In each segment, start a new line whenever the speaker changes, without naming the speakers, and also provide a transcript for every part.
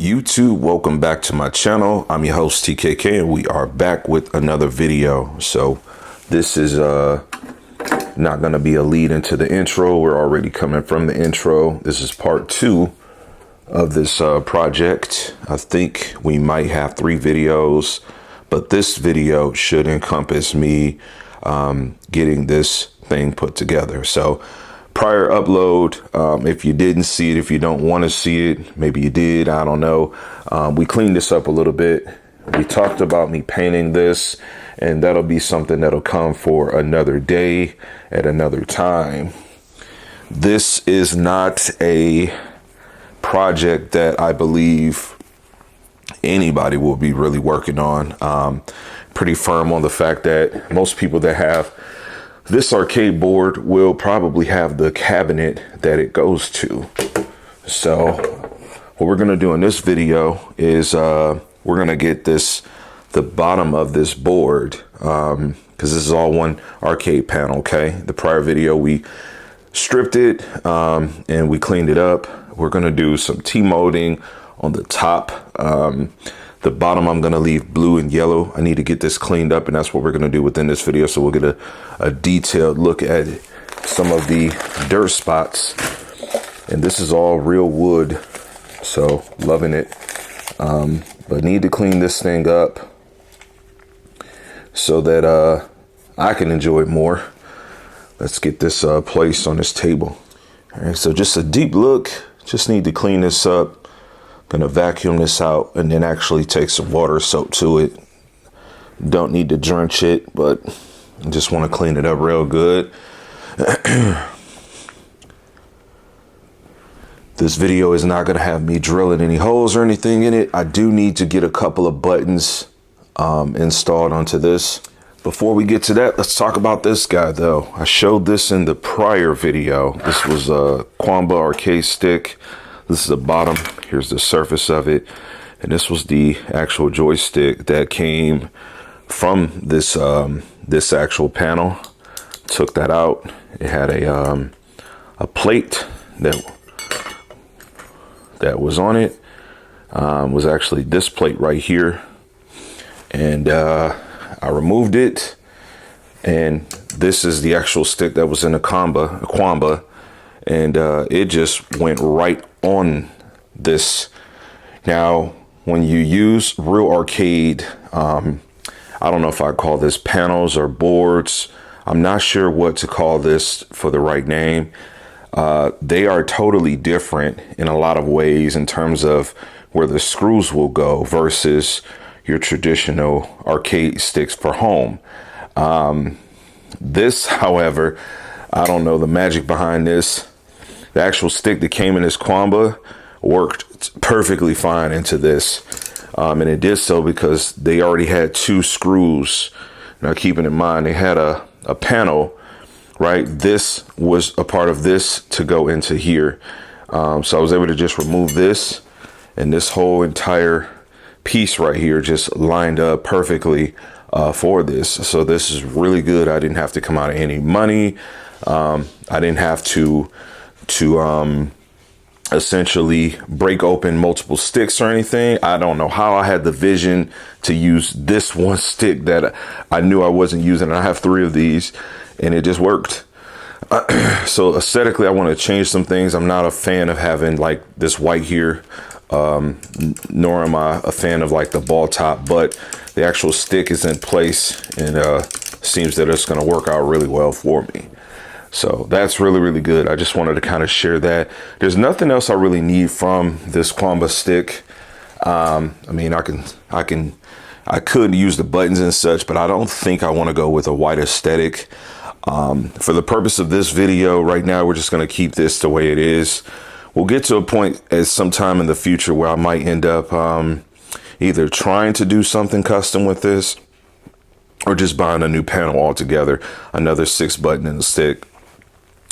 YouTube, welcome back to my channel. I'm your host TKK and we are back with another video. So this is not going to be a lead into the intro. We're already coming from the intro. This is part 2 of this project. I think we might have 3 videos, but this video should encompass me getting this thing put together. So prior upload, if you didn't see it, if you don't want to see it, maybe you did, I don't know. We cleaned this up a little bit. We talked about me painting this, and that'll be something that'll come for another day at another time. This is not a project that I believe anybody will be really working on. Pretty firm on the fact that most people that have this arcade board will probably have the cabinet that it goes to. So what we're going to do in this video is we're going to get the bottom of this board, because this is all one arcade panel. Okay, the prior video we stripped it and we cleaned it up. We're going to do some T-molding on the top. The bottom I'm going to leave blue and yellow. I need to get this cleaned up, and that's what we're going to do within this video. So we'll get a detailed look at some of the dirt spots. And this is all real wood, so loving it. But need to clean this thing up so that I can enjoy it more. Let's get this placed on this table. All right, so just a deep look. Just need to clean this up. Gonna vacuum this out and then actually take some water soap to it. Don't need to drench it, but I just want to clean it up real good. This video is not gonna have me drilling any holes or anything in it. I do need to get a couple of buttons installed onto this. Before we get to that, let's talk about this guy though. I showed this in the prior video. This was a Quamba arcade stick. This is the bottom. Here's the surface of it. And this was the actual joystick that came from this this actual panel. Took that out. It had a plate that was on it. Was actually this plate right here. And I removed it. And this is the actual stick that was in the Quamba. And it just went right on this. Now, when you use real arcade, I don't know if I call this panels or boards. I'm not sure what to call this for the right name. They are totally different in a lot of ways in terms of where the screws will go versus your traditional arcade sticks for home. This, however, I don't know the magic behind this. The actual stick that came in this Quamba worked perfectly fine into this. And it did so because they already had 2 screws. Now, keeping in mind, they had a panel, right? This was a part of this to go into here. So I was able to just remove this, and this whole entire piece right here just lined up perfectly for this. So this is really good. I didn't have to come out of any money. I didn't have to essentially break open multiple sticks or anything. I don't know how I had the vision to use this one stick that I knew I wasn't using. I have 3 of these and it just worked. So aesthetically, I want to change some things. I'm not a fan of having like this white here, nor am I a fan of like the ball top, but the actual stick is in place and seems that it's going to work out really well for me. So that's really, really good. I just wanted to kind of share that. There's nothing else I really need from this Quamba stick. I mean, I could use the buttons and such, but I don't think I want to go with a white aesthetic. For the purpose of this video right now, we're just going to keep this the way it is. We'll get to a point at some time in the future where I might end up either trying to do something custom with this or just buying a new panel altogether, another 6 button in the stick.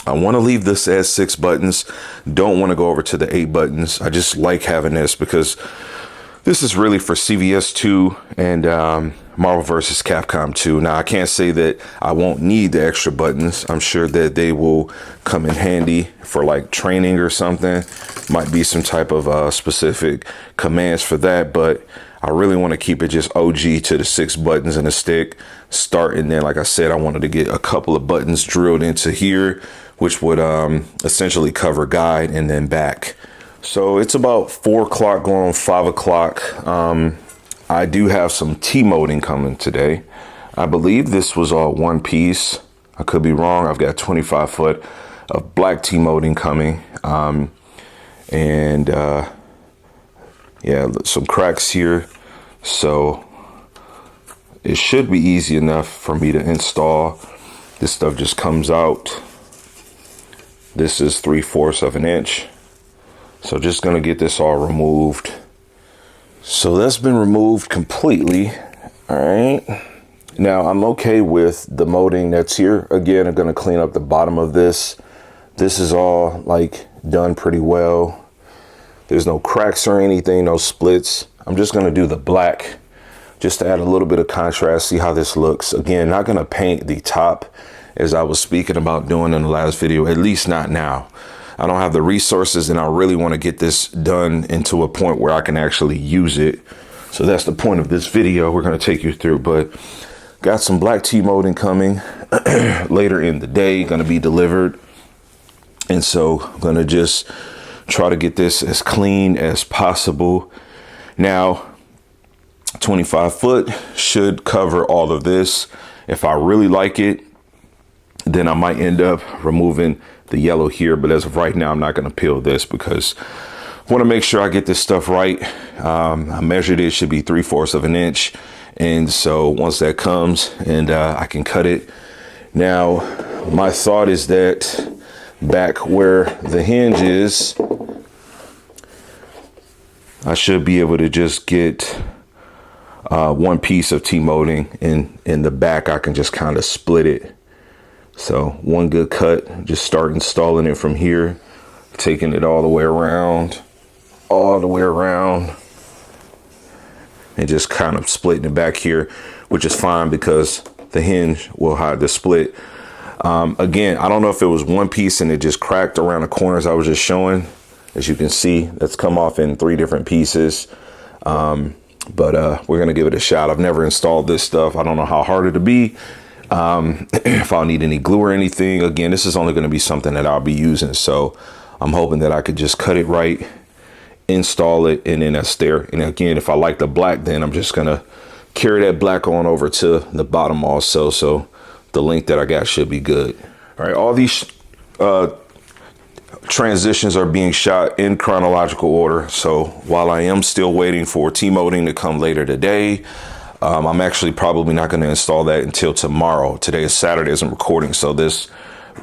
I want to leave this as 6 buttons. Don't want to go over to the 8 buttons. I just like having this because This is really for CVS2 and Marvel vs. Capcom 2. Now, I can't say that I won't need the extra buttons. I'm sure that they will come in handy for like training or something. Might be some type of specific commands for that, but I really want to keep it just OG to the 6 buttons and a stick. Start, and then, like I said, I wanted to get a couple of buttons drilled into here, which would essentially cover guide and then back. So it's about 4 o'clock going on 5 o'clock. I do have some T-moding coming today. I believe this was all one piece. I could be wrong. I've got 25 foot of black T-moding coming. Yeah, some cracks here. So it should be easy enough for me to install. This stuff just comes out. This is 3/4 of an inch. So just gonna get this all removed. So that's been removed completely. All right. Now I'm okay with the molding that's here. Again, I'm gonna clean up the bottom of this. This is all like done pretty well. There's no cracks or anything, no splits. I'm just gonna do the black just to add a little bit of contrast, see how this looks. Again, not gonna paint the top as I was speaking about doing in the last video, at least not now. I don't have the resources, and I really want to get this done into a point where I can actually use it. So that's the point of this video we're going to take you through. But got some black T-molding coming later in the day, going to be delivered. And so I'm going to just try to get this as clean as possible. Now, 25 foot should cover all of this. If I really like it, then I might end up removing the yellow here, but as of right now, I'm not going to peel this because I want to make sure I get this stuff right. I measured it, should be 3/4 of an inch. And so once that comes and I can cut it. Now, my thought is that back where the hinge is, I should be able to just get one piece of T-molding, and in the back, I can just kind of split it. So one good cut, just start installing it from here, taking it all the way around, and just kind of splitting it back here, which is fine because the hinge will hide the split. Again, I don't know if it was one piece and it just cracked around the corners I was just showing. As you can see, that's come off in 3 different pieces. But we're going to give it a shot. I've never installed this stuff. I don't know how hard it'll be. If I'll need any glue or anything. Again, this is only going to be something that I'll be using. So I'm hoping that I could just cut it right, install it, and then that's there. And again, if I like the black, then I'm just going to carry that black on over to the bottom also. So the length that I got should be good. All right. All these transitions are being shot in chronological order. So while I am still waiting for T-molding to come later today, I'm actually probably not going to install that until tomorrow. Today is Saturday as I'm recording, so this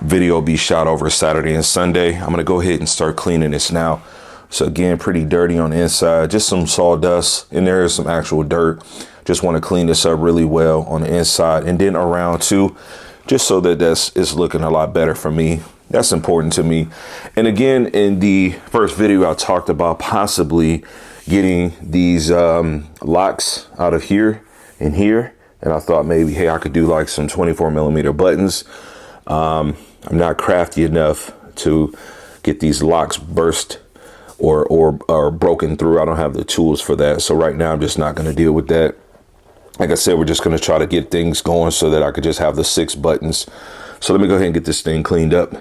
video will be shot over Saturday and Sunday. I'm going to go ahead and start cleaning this now. So again, pretty dirty on the inside, just some sawdust, and there is some actual dirt. Just want to clean this up really well on the inside and then around too, just so that it's looking a lot better for me. That's important to me. And again, in the first video, I talked about possibly getting these locks out of here and here, and I thought maybe, hey, I could do like some 24mm buttons. I'm not crafty enough to get these locks burst or broken through. I don't have the tools for that, so right now I'm just not going to deal with that. Like I said, we're just going to try to get things going so that I could just have the 6 buttons. So let me go ahead and get this thing cleaned up.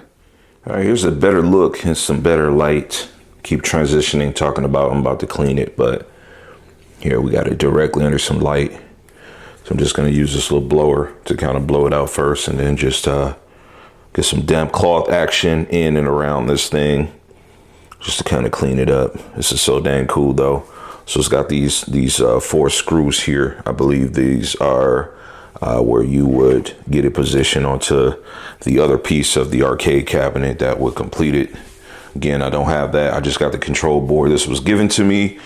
All right, here's a better look and some better light. Keep transitioning, talking about I'm about to clean it, but here we got it directly under some light. So I'm just going to use this little blower to kind of blow it out first, and then just get some damp cloth action in and around this thing just to kind of clean it up. This is so dang cool though. So it's got these 4 screws here. I believe these are where you would get it positioned onto the other piece of the arcade cabinet that would complete it. Again, I don't have that. I just got the control board. This was given to me,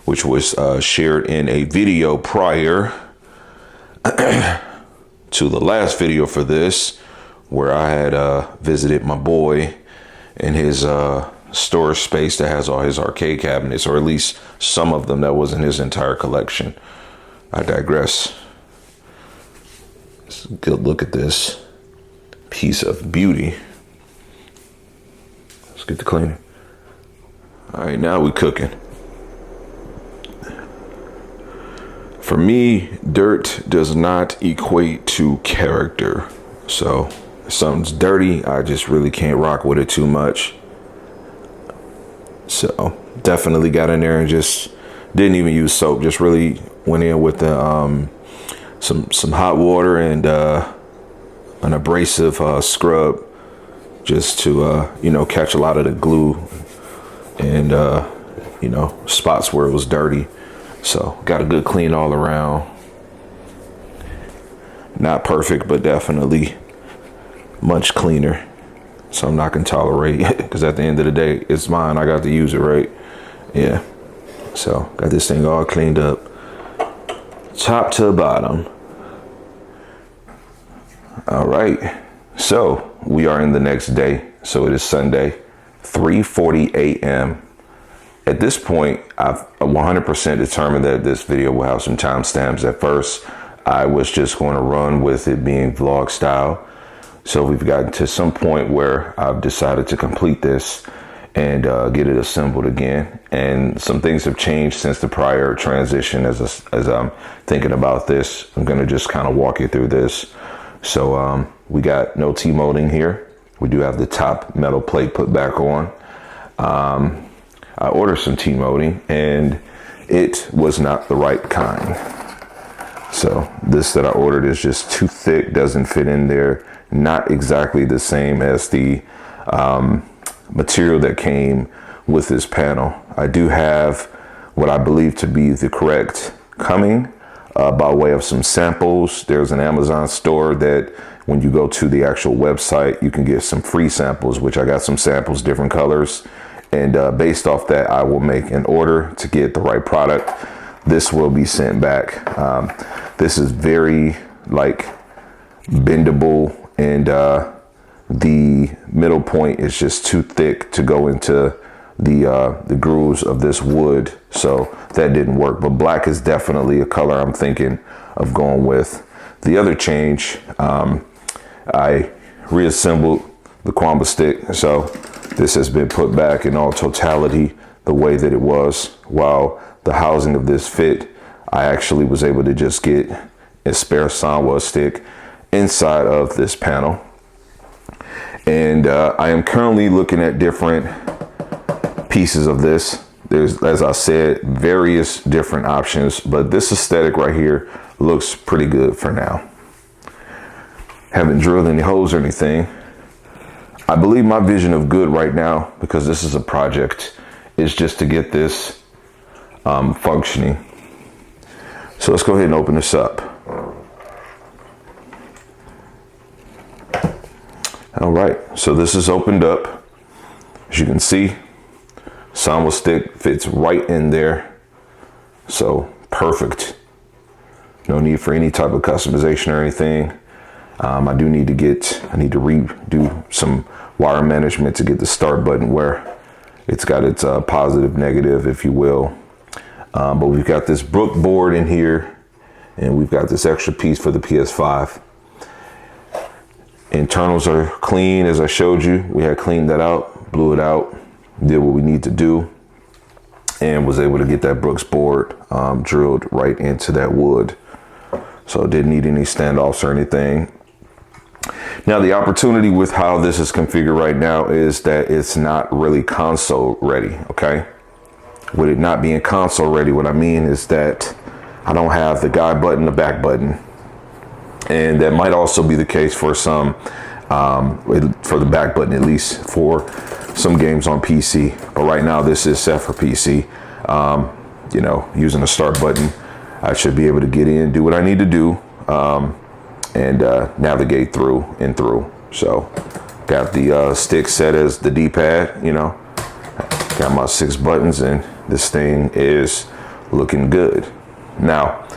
which was shared in a video prior to the last video for this, where I had visited my boy in his storage space that has all his arcade cabinets, or at least some of them. That wasn't his entire collection. I digress. Let's good look at this piece of beauty. Let's get the cleaner. All right, now we cooking. For me, dirt does not equate to character. So if something's dirty, I just really can't rock with it too much. So definitely got in there and just didn't even use soap. Just really went in with the some hot water and an abrasive scrub, just to catch a lot of the glue and spots where it was dirty. So got a good clean all around. Not perfect, but definitely much cleaner. So I'm not gonna tolerate it, because at the end of the day, it's mine. I got to use it, right? Yeah. So got this thing all cleaned up, top to bottom. All right. So we are in the next day. So it is Sunday, 3:40 a.m. At this point, I've 100% determined that this video will have some timestamps. At first, I was just going to run with it being vlog style. So we've gotten to some point where I've decided to complete this and get it assembled again. And some things have changed since the prior transition. As I'm thinking about this, I'm going to just kind of walk you through this. So we got no T-molding here. We do have the top metal plate put back on. I ordered some T-molding and it was not the right kind. So this that I ordered is just too thick, doesn't fit in there. Not exactly the same as the material that came with this panel. I do have what I believe to be the correct coming by way of some samples. There's an Amazon store that when you go to the actual website, you can get some free samples, which I got some samples, different colors. And based off that, I will make an order to get the right product. This will be sent back. This is very bendable, and the middle point is just too thick to go into the grooves of this wood. So that didn't work, but black is definitely a color I'm thinking of going with. The other change, I reassembled the Kwamba stick. So this has been put back in all totality the way that it was. While the housing of this fit, I actually was able to just get a spare Sanwa stick inside of this panel. And I am currently looking at different pieces of this. There's, as I said, various different options, but this aesthetic right here looks pretty good for now. Haven't drilled any holes or anything. I believe my vision of good right now, because this is a project, is just to get this functioning. So let's go ahead and open this up. All right, so this is opened up. As you can see, Sanwa stick fits right in there. So perfect. No need for any type of customization or anything. I need to redo some wire management to get the start button where it's got its positive, negative, if you will. But we've got this Brook board in here, and we've got this extra piece for the PS5. Internals are clean, as I showed you. We had cleaned that out, blew it out, did what we need to do, and was able to get that Brooks board drilled right into that wood. So didn't need any standoffs or anything. Now, the opportunity with how this is configured right now is that it's not really console ready, okay? With it not being console ready, what I mean is that I don't have the guide button, the back button. And that might also be the case for some, for the back button, at least for some games on PC. But right now, this is set for PC. Using the start button, I should be able to get in, do what I need to do, and navigate through and through. So got the stick set as the D-pad, got my 6 buttons, and this thing is looking good. Now,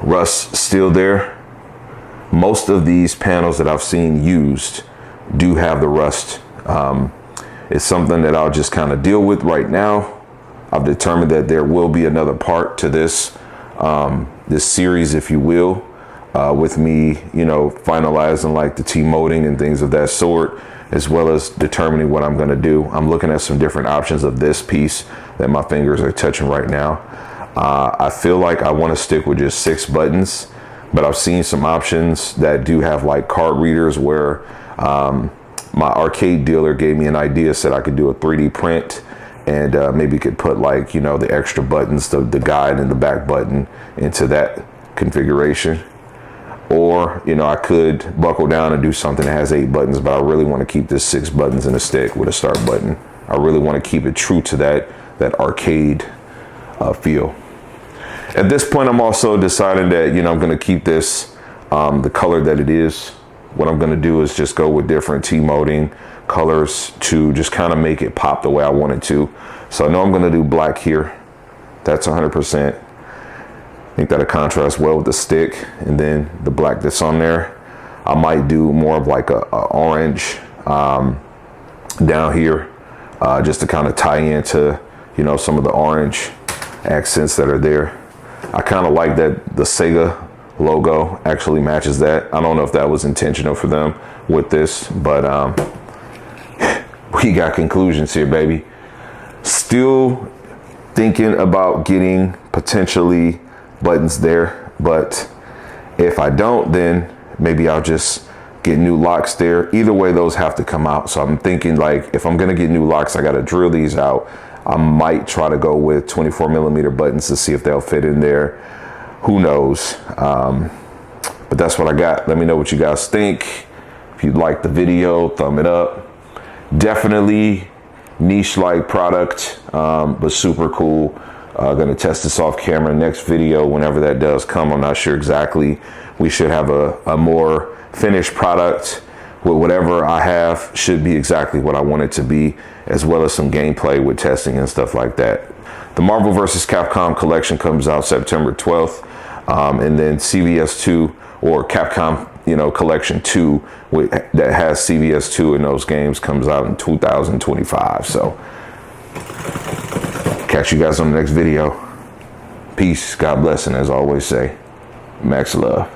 rust still there. Most of these panels that I've seen used do have the rust. It's something that I'll just kind of deal with right now. I've determined that there will be another part to this, this series, if you will, with me, you know, finalizing like the T-molding and things of that sort, as well as determining what I'm going to do. I'm looking at some different options of this piece that my fingers are touching right now. I feel like I want to stick with just 6 buttons, but I've seen some options that do have like card readers where my arcade dealer gave me an idea, said I could do a 3D print and maybe could put like, you know, the extra buttons, the guide and the back button into that configuration. Or, you know, I could buckle down and do something that has 8 buttons, but I really want to keep this 6 buttons in a stick with a start button. I really want to keep it true to that arcade feel. At this point, I'm also deciding that, you know, I'm going to keep this the color that it is. What I'm going to do is just go with different T-molding colors to just kind of make it pop the way I want it to. So I know I'm going to do black here. That's 100%. I think that'll contrast well with the stick, and then the black that's on there. I might do more of like a orange down here, just to kind of tie into, you know, some of the orange accents that are there. I kind of like that the Sega logo actually matches that. I don't know if that was intentional for them with this, but we got conclusions here, baby. Still thinking about getting potentially buttons there, but if I don't, then maybe I'll just get new locks there. Either way, those have to come out. So I'm thinking like, if I'm gonna get new locks, I gotta drill these out. I might try to go with 24mm buttons to see if they'll fit in there. Who knows? But that's what I got. Let me know what you guys think. If you like the video, thumb it up. Definitely niche-like product, but super cool. Gonna test this off camera next video whenever that does come. I'm not sure exactly. We should have a more finished product with whatever I have. Should be exactly what I want it to be, as well as some gameplay with testing and stuff like that. The Marvel vs. Capcom collection comes out September 12th, and then CVS2 or Capcom, you know, collection 2 that has CVS2 in those games comes out in 2025. So catch you guys on the next video. Peace, God bless, and as I always say, max love.